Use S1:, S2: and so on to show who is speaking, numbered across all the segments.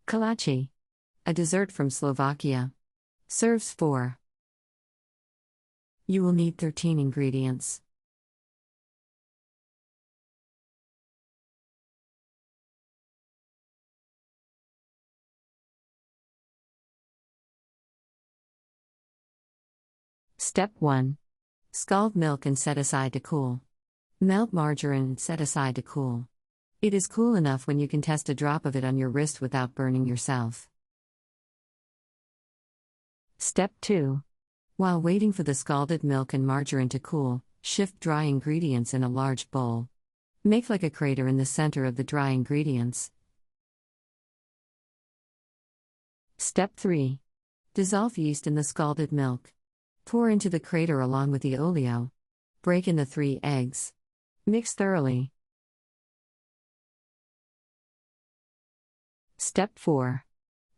S1: Kolachi, a dessert from Slovakia. Serves 4. You will need 13 ingredients. Step 1. Scald milk and set aside to cool. Melt margarine and set aside to cool. It is cool enough when you can test a drop of it on your wrist without burning yourself. Step 2. While waiting for the scalded milk and margarine to cool, shift dry ingredients in a large bowl. Make like a crater in the center of the dry ingredients. Step 3. Dissolve yeast in the scalded milk. Pour into the crater along with the oleo. Break in the 3 eggs. Mix thoroughly. Step 4.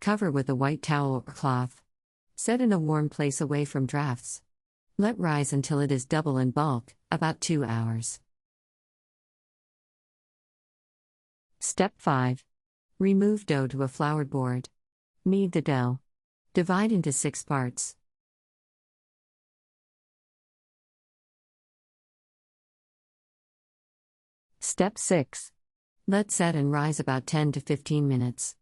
S1: Cover with a white towel or cloth. Set in a warm place away from drafts. Let rise until it is double in bulk, about 2 hours. Step 5. Remove dough to a floured board. Knead the dough. Divide into 6 parts. Step 6. Let set and rise about 10 to 15 minutes.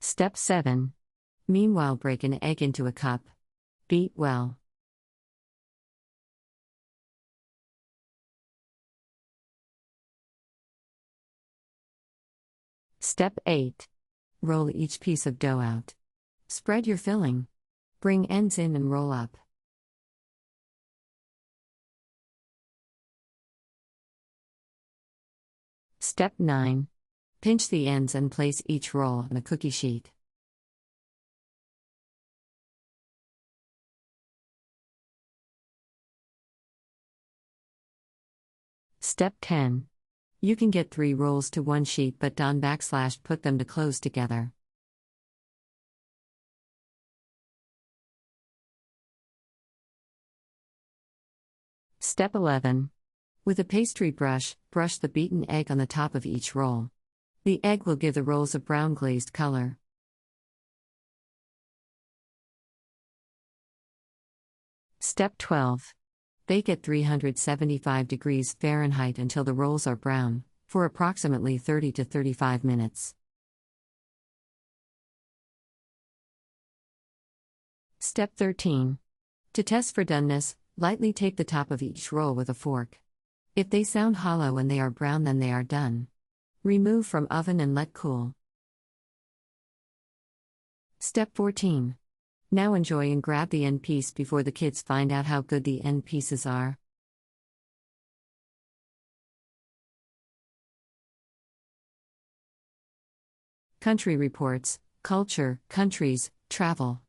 S1: Step 7. Meanwhile, break an egg into a cup. Beat well. Step 8. Roll each piece of dough out. Spread your filling. Bring ends in and roll up. Step 9. Pinch the ends and place each roll on a cookie sheet. Step 10. You can get 3 rolls to 1 sheet but don't put them to close together. Step 11. With a pastry brush, brush the beaten egg on the top of each roll. The egg will give the rolls a brown glazed color. Step 12. Bake at 375 degrees Fahrenheit until the rolls are brown, for approximately 30 to 35 minutes. Step 13. To test for doneness, lightly tape the top of each roll with a fork. If they sound hollow and they are brown, then they are done. Remove from oven and let cool. Step 14. Now enjoy and grab the end piece before the kids find out how good the end pieces are. Country Reports, Culture, Countries, Travel.